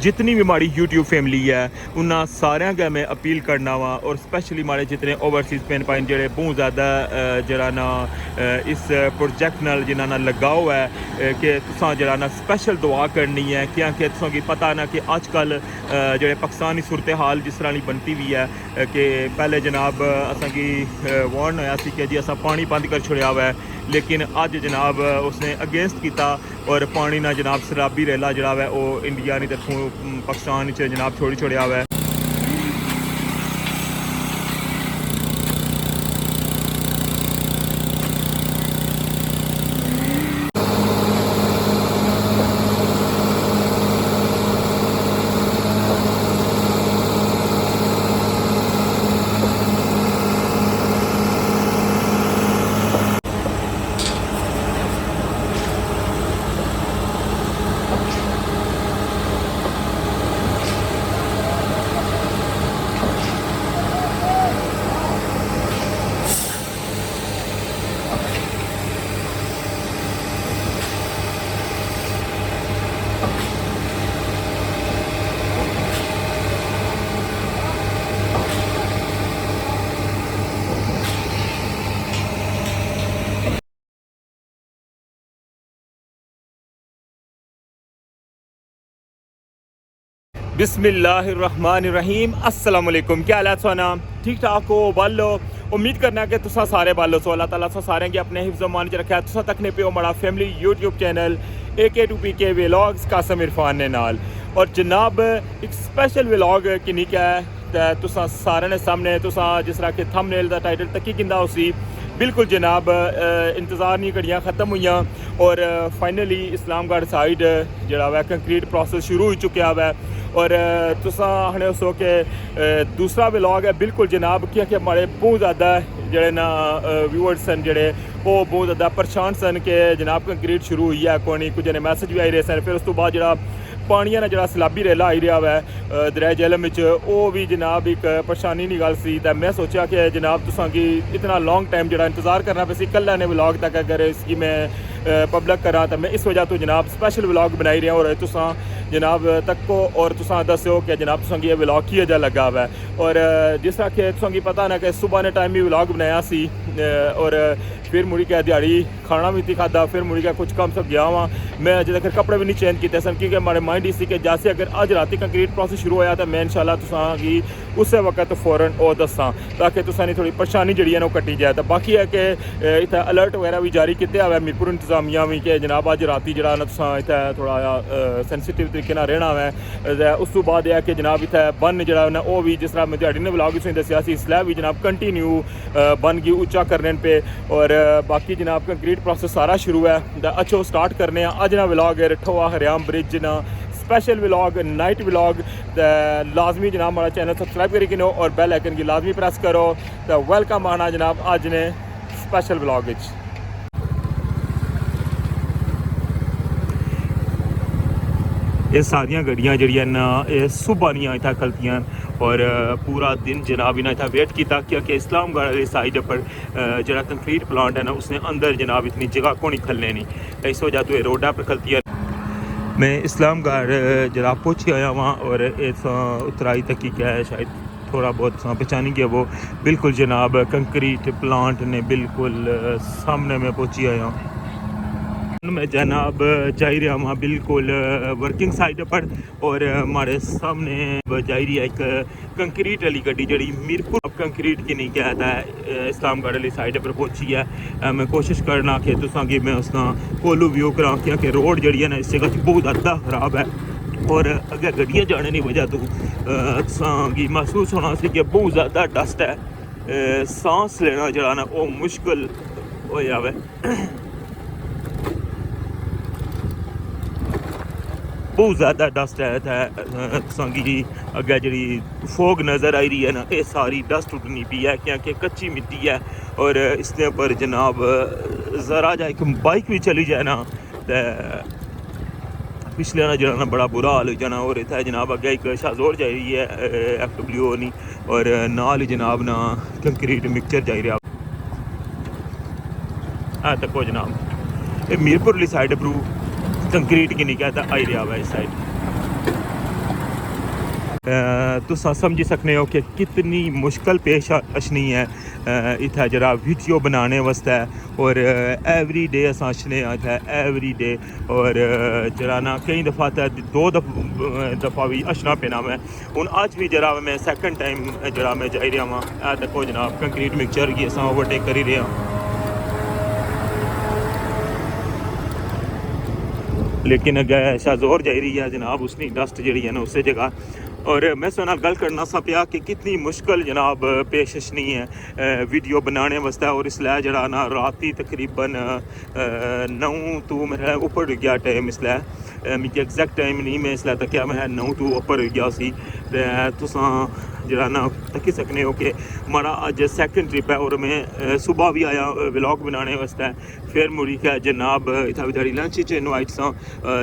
जितनी भी हमारी यूट्यूब फैमिली है उन्होंने सारे अगर मैं अपील करना वा और स्पैशली हमारे जितने ओवरसीज़ पेन पाइन जेडे बहुत ज़्यादा जरा ना इस प्रोजेक्ट नाल जिन्होंने लगा हुआ है कि तुसां जरा ना स्पैशल दुआ करनी है क्योंकि तुसां की पता ना कि अजकल जेडे पाकिस्तानी सूरत हाल जिस तरह की बनती हुई है कि पहले जनाब असा की वार्न होया सी कि जी असा पानी बंद कर छुड़िया हुआ है, लेकिन अज जनाब उसने अगेंस्ट किया और पानी ना जनाब शराबी रेला जड़ा है वो इंडिया की तरफों पाकिस्तान जनाब छोड़ी छोड़िया हुआ है। बिस्मिल्लाहिर्रहमानिर्रहीम। अस्सलाम वालेकुम। क्या हाल है सोना? ठीक ठाक हो? बालो उम्मीद करना कि तुसा सारे बालो सो अल्लाह ताला तुसा सारे के अपने हिफ्ज़ मान च रखा। तुसा तकने पे हो हमारा family YouTube channel AK2PK vlogs कासम इरफान ने नाल और जनाब एक स्पेशल व्लॉग किन्नी क्या है तो तुसा सारे ने सामने तुसा जिस तरह के थंबनेल दा टाइटल तकी किंदा उसी बिल्कुल जनाब इंतज़ार नहीं घड़ियाँ ख़त्म हुई और फाइनली इस्लामगढ़ साइड जरा वह कंक्रीट प्रोसेस शुरू हो चुका है और तुसा हने सो के दूसरा व्लॉग है बिल्कुल जनाब क्योंकि हमारे बहुत ज़्यादा जड़े ना व्यूअर्स सन जड़े वो बहुत ज़्यादा परेशान सन कि जनाब कंक्रीट शुरू हुई है कोई नहीं, कुछ ने मैसेज भी आई रहे सन। फिर उस तो बाद जरा पानिया ने जरा सैलाबी रेला आई रहा है दरिया जेहलम वो भी जनाब एक परेशानी नहीं गल सी। तो मैं सोचा कि जनाब तुसा की इतना लॉन्ग टाइम जरा इंतज़ार करना पे सी कल ने व्लॉग तक अगर इसकी मैं पब्लिक करा तो मैं इस वजह तो जनाब स्पेशल व्लॉग बनाई रहा और तुसा जनाब तको और तुसा दस्यो कि जनाब तुसा ये व्लॉग की अजा लगा हुआ है। और जिस तरह कि तुसा की पता ना कि सुबह ने टाइम भी व्लॉग बनाया सी और फिर मुड़ी के दिहाड़ी खाना भी नहीं खादा, फिर मुड़ी के कुछ कम से गया वहाँ मैं अजे तक कपड़े भी नहीं चेंज किए सन क्योंकि हमारे माइंड इसी कि जैसे अगर अज रात कंक्रीट प्रोसेस शुरू होया तो मैं इंशाल्लाह तुसा की उस वक्त फौरन वो दसा ताकि तुसा थोड़ी परेशानी जी है कट्टी जाए। तो बाकी है कि इतना अलर्ट वगैरह भी जारी किया हुआ मीरपुर इंतजामिया भी कि जनाब अज राती जरा तुसा इतना थोड़ा सेंसिटिव तरीके रहना है। उस तो बाद यह कि जनाब इतना बन जरा वो भी जिस तरह मैं दिहाड़ी ने व्लॉग दसिया स्लैब भी जनाब कंटिन्यू बन की उच्चा करने पे और बाकी जनाब कंक्रीट प्रोसेस सारा शुरू है। अच्छो स्टार्ट करने अज ना व्लॉग रठोआ हरियाम ब्रिज ना स्पेशल व्लॉग नाइट व्लॉग लाजमी जनाब हमारा चैनल सब्सक्राइब करी किनो और बेल आइकन की लाजमी प्रेस करो। तो वेलकम आना जनाब अज ने स्पेशल व्लॉग। ये सारिया गड्डियाँ जड़ियाँ ना सुबह नहीं इतना खलतियाँ और पूरा दिन जनाब इन्हें इतना वेट किया क्योंकि इस्लामगढ़ वाली साइड पर जरा कंक्रीट प्लांट है ना उसने अंदर जनाब इतनी जगह को नहीं खलने नहीं, इस वजह तो ये रोडा पर खलती है। मैं इस्लामगढ़ जरा पहुँची आया वहाँ और इस उतराई तक की क्या है शायद थोड़ा बहुत पहचानी गया वो बिल्कुल जनाब कंक्रीट प्लांट ने बिल्कुल सामने में पहुँची आया हूँ। मैं जनाब जा रहा वहाँ बिल्कुल वर्किंग साइड पर और हमारे सामने जा रही है एक कंक्रीट वाली गड्डी जी मीरपुर कंक्रीट की नहीं कहता है इस्लामगढ़ वाली साइड पर पहुंची है। मैं कोशिश करना कि तुसा कि मैं उसका कोलू व्यू करा क्योंकि रोड जी है ना इस जगह बहुत ज़्यादा ख़राब है और अगर गड्डियाँ जाने की वजह तो तुसा महसूस होना सी कि बहुत ज़्यादा डस्ट है, सांस लेना जरा ना वो मुश्किल हो जाए। बहुत ज़्यादा डस्ट है संगी अगर जी फोग नज़र आई रही है ना ये सारी डस्ट उठनी पी है क्योंकि कच्ची मिट्टी है और इसके ऊपर जनाब ज़रा जा एक बाइक भी चली जाए ना तो पिछले ना जरा ना बड़ा बुरा हाल हो जाना और इतना जनाब अगे एक शाहजोर जा रही है FWO नहीं और नाल जनाब ना कंक्रीट मिक्सचर जा रहा है तको जनाब ये मीरपुर वाली साइड पर कंक्रीट की नहीं कहता आई रहा है इस साइड तुस समझी सकने हो कि कितनी मुश्किल पेश अशनी है इत्थै जरा वीडियो बनाने वास्ते और एवरी डे अस अशने इत्थै एवरी डे और जरा ना कई दफ़ा ते दो दफ़ा भी अशना पेना मैं हूँ अज भी जरा मैं सैकेंड टाइम जरा मैं जाई रहा वहाँ देखो जनाब कंक्रीट मिक्सचर की अस ओवरटेक करी रहे हैं लेकिन अगर शाहजोर जाई रही है जनाब उसकी डस्ट जी है ना उस जगह और मैं सुना गल करना सा पिया कि कितनी मुश्किल जनाब पेशश नहीं है वीडियो बनाने वास्ते और इसलिए जरा ना राती तकरीबन 9 तो मेरा ऊपर गया टाइम इसलिए मिगी एग्जैक्ट टाइम नहीं मैं इसलिए तक मैं 9 तो ऊपर गया सी तुसा जरा ना तकी सकने हो कि हमारा अज सैकेंड ट्रिप है और मैं सुबह भी आया व्लॉग बनाने वास्ते फिर मुड़ी क्या जनाब इतना भी लंच च इनवाइट सा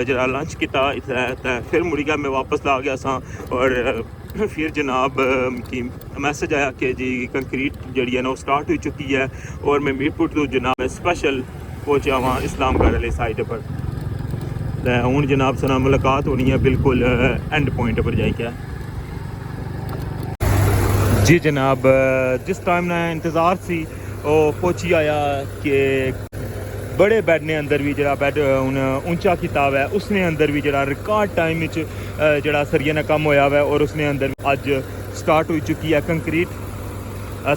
जरा लंच किया इतना फिर मुड़ी क्या मैं वापस ला गया सा और फिर जनाब की मैसेज आया कि जी कंक्रीट जी है ना वो स्टार्ट हो चुकी है और मैं मीरपुर तो जनाब स्पेशल पहुँचा वहाँ इस्लामगढ़ वाली साइड पर हूँ जनाब सना मुलाकात होनी है बिल्कुल एंड पॉइंट पर जाइए जी जनाब जिस टाइम ना इंतज़ार सी वो पहुँची आया कि बड़े बैड ने अंदर भी जरा बैड हूँ ऊंचा किताब है उसने अंदर भी जरा रिकॉर्ड टाइम जरा सरिया ने कम होया हुआ और उसने अंदर अज स्टार्ट हो चुकी है कंक्रीट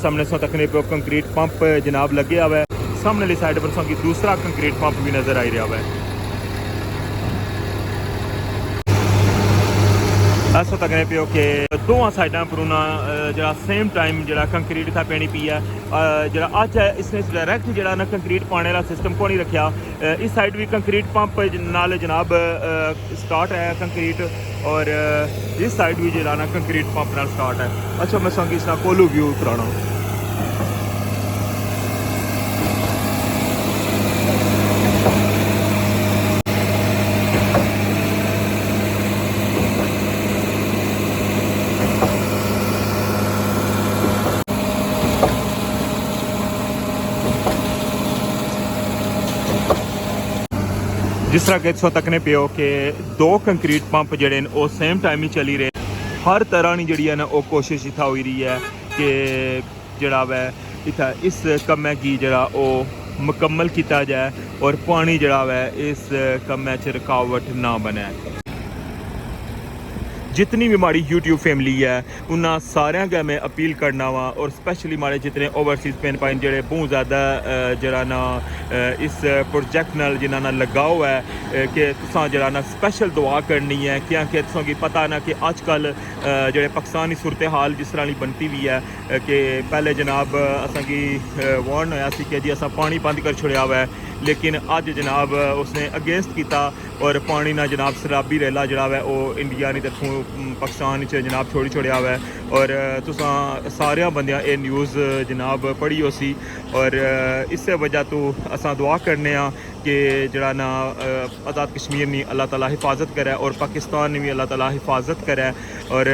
सामने सो तकने पे कंक्रीट पंप जनाब लगे हुआ है सामने वाली साइड पर सो दूसरा कंक्रीट पंप भी नज़र आ रहा है ऐसा तकने पे कि दोवां साइडा पर जरा सेम टाइम जरा कंक्रीट इतना पैनी पी है जरा अज है इसने डायरैक्ट जरा ना कंक्रीट पाने वाला सिस्टम को नहीं रखा इस साइड भी कंक्रीट पंप नाल जनाब स्टार्ट है कंक्रीट और इस साइड भी जरा ना कंक्रीट पंप नाल स्टार्ट है अच्छा मैं संगी इसका कोलू व्यू कराना जिस तरह कि इत्थों तकने पे हो कि दो कंक्रीट पंप जड़े वो सेम टाइम ही चली रहे हर तरह की जी है ना वो कोशिश इतना हो रही है कि जड़ा वै इतना इस कम्मै की जड़ा वो मुकम्मल किया जाए और पानी जड़ा वै इस कम्मै च रुकावट ना बने जितनी भी हमारी यूट्यूब फैमिली है उन्हें सारे गै मैं अपील करना वा और स्पैशली हमारे जितने ओवरसीज पेन पाइन जेडे बहुत ज़्यादा जरा ना इस प्रोजेक्ट नाल जिन्हों ना लगा हुआ है कि तुसा जरा ना स्पैशल दुआ करनी है क्योंकि तुसा की पता ना कि अजकल जेडे पाकिस्तानी सूरत हाल जिस तरह की बनती हुई है कि पहले जनाब असा की वार्न होया सी कि जी असा पानी बंद कर छुड़िया हुआ है लेकिन अज जनाब उसने अगेंस्ट किया और पानी ना जनाब सराबी रेला जड़ा है वो इंडिया की तरफों पाकिस्तान जनाब छोड़ी छोड़िया हुआ है और तुसा सारे बंदियां ये न्यूज़ जनाब पढ़ी हो सी और इस वजह तो असा दुआ करने कि जड़ा ना आज़ाद कश्मीर ने अल्लाह ताला हिफाजत करे और पाकिस्तान ने भी अल्लाह ताला हिफाजत करे और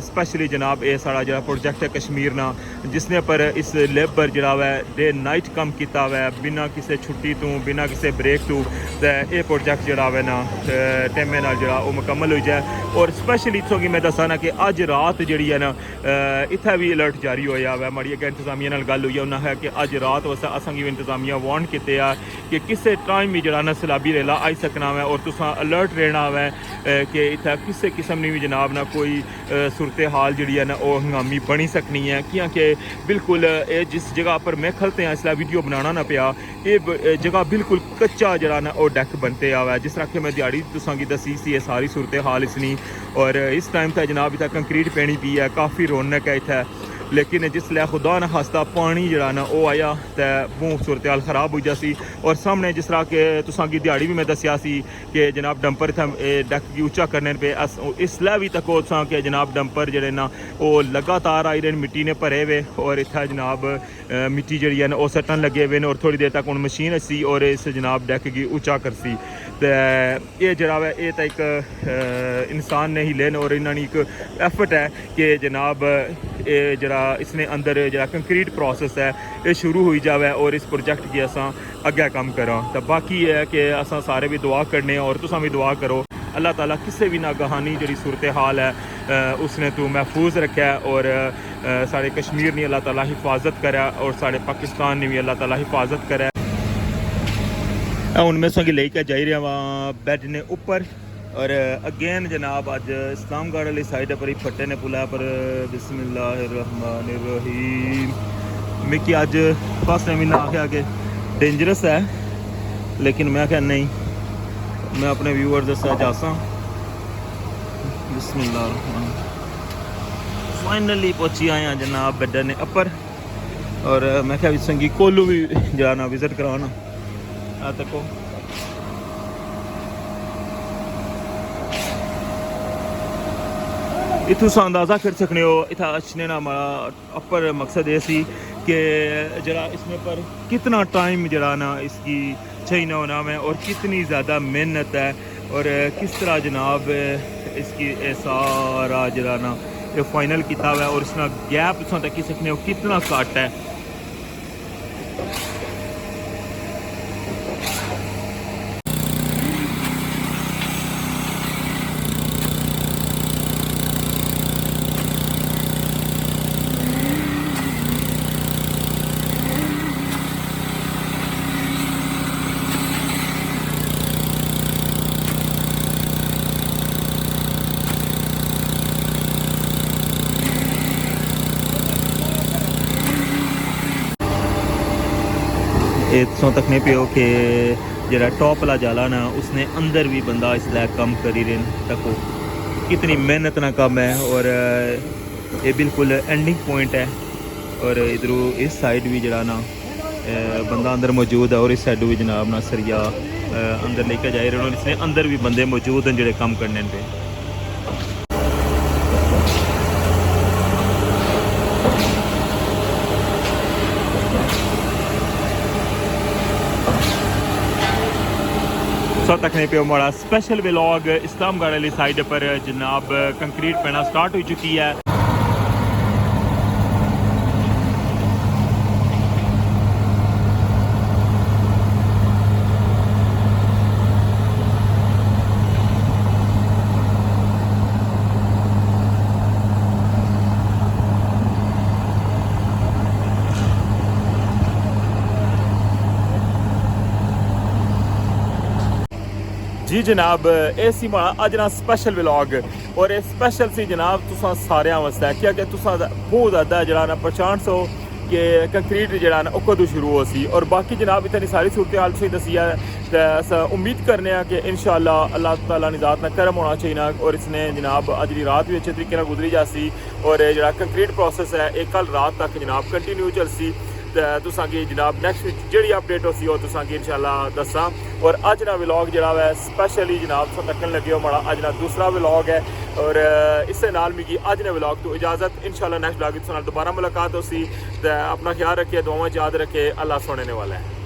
स्पैशली जनाब ये सारा जरा प्रोजेक्ट है कश्मीर ना जिसने पर इस लेबर जड़ा है डे नाइट कम किया हुआ है बिना किसी छुट्टी तो बिना किसी ब्रेक तो ये प्रोजेक्ट जड़ा है ना टाइमे नाल जड़ा वो मुकम्मल हो जाए और स्पैशली इतों की मैं दसा ना कि अज रात जी है ना इत्थे भी अलर्ट जारी होया हुआ माड़ी अगर इंतजामिया नाल गल हुई है उन्हें है कि अज रात वास्ते असां भी इंतजामिया वार्न किते कि किसी टाइम भी जरा ना सैलाबी रेला आई सकना है और तुसा अलर्ट रहना है कि इतना किसी किस्म की भी जनाब ना कोई सूरत हाल जी है ना वो हंगामी बनी सकनी है क्योंकि बिल्कुल जिस जगह पर मैं खलते हैं इसलिए वीडियो बनाना ना पिया ये जगह बिल्कुल कच्चा जरा ना वो डैक बनते आवा है जिस तरह कि मैं दिहाड़ी तुसा की दसी सी ये सारी सूरत हाल इसनी और इस टाइम तक जनाब इतना कंक्रीट पैनी पी है काफ़ी रौनक है इतना लेकिन जिसलै खुदा न खास्ता पानी जरा ना वो आया तो बहुत सूरत हाल ख़राब हो जासी और सामने जिस तरह के तुसा की दिहाड़ी भी मैं दसिया सी कि जनाब डंपर इतना डैक की उच्चा करने पे इसलै भी तक तुसा के जनाब डंपर जड़े ना वो लगातार आई रहे मिट्टी ने भरे हुए और इतना जनाब मिट्टी जी है ना वो सट्टन लगे हुए और थोड़ी देर तक हूँ मशीन सी और इस जनाब डैक की उच्चा करसी तो ये जरा है ये तो एक इंसान ने ही लेन और इन्होंने एक एफर्ट है कि जनाब ये जरा इसने अंदर जरा कंक्रीट प्रोसेस है ये शुरू हुई जाए और इस प्रोजेक्ट की असा अगे कम करा तो बाकी है कि असा सारे भी दुआ करने और तुसा भी दुआ करो अल्लाह ताला किसी भी नागहानी जी सूरत हाल है उसने तू महफूज रखा है और साढ़े कश्मीर ने अल्लाह ताला हिफाजत करा और साढ़े पाकिस्तान ने भी अल्लाह ताला हिफाजत करा। हूँ मैं संगी लेके जाई रहा वहाँ बैड ने उपर और अगेन जनाब अज इस्लामगढ़ वाली साइड पर ही फटे ने पुला पर बिस्मिल्लाहिर्रहमानिर्रहीम मिकी अज फर्स्ट टाइम इन्हें आख्या कि डेंजरस है लेकिन मैं आख्या नहीं मैं अपने व्यूअर्स दसा जासा बिस्मिल्लाह फाइनली पहुंची आए हैं जनाब बेडर ने अपर और मैं क्या संगी कोलू भी जाना विजिट करवाना आ तको इतों तुम अंदाज़ा कर सकते हो इतना अच्छने ना अपर मकसद ये सी कि जरा इसमें पर कितना टाइम जरा ना इसकी चाहिए होना में और कितनी ज़्यादा मेहनत है और किस तरह जनाब इसकी सारा जरा ना ये फाइनल किताब है और इसमें गैप तुम तक सकते हो कितना घट है। इतों तक नहीं पियो कि जरा टॉप वाला जाला ना उसने अंदर भी बंदा इसलिए कम करी रहे तको कितनी मेहनत ना कम है और ये बिल्कुल एंडिंग पॉइंट है और इधरों इस साइड भी जरा ना बंदा अंदर मौजूद है और इस साइड भी जनाब ना सरिया अंदर लेकर जा रहे हैं इसने अंदर भी बंदे मौजूद हैं जोड़े कम करने पे। तक नहीं पे हमारा स्पेशल व्लॉग इस्लामगढ़ वाली साइड पर जनाब कंक्रीट पैना स्टार्ट हो चुकी है। जी जनाब ये सी अज ना स्पेशल व्लॉग और ये स्पेशल सी जनाब तुसा सारे वास्ते क्योंकि तुसा बहुत ज़्यादा जरा ना पहचान सो कि कंक्रीट जरा ना कदों शुरू हो सी और बाकी जनाब इतनी सारी सूरत हाल तुम दसी है तो उम्मीद करने कि इंशाअल्लाह अल्लाह ताला निजात ना करम होना चाहिए और इसने जनाब अज की रात भी अच्छे तरीके गुजरी जासी और जरा कंक्रीट प्रोसेस है एक कल रात तक जनाब कंटिन्यू चलसी तुसा की जनाब नैक्सट जी अपडेट हो सी वो तुसा की इंशाअल्लाह दसा और अज ना व्लॉग जरा है स्पेशली जनाब तकन लगे हो माड़ा अज ना दूसरा व्लॉग है और इस नाल मिगी अज ने व्लॉग तो इजाज़त इंशाअल्लाह नैक्सट व्लॉग दोबारा मुलाकात हो सी अपना ख्याल रखिए दुआवां याद रखे अल्लाह सुनने वाला है।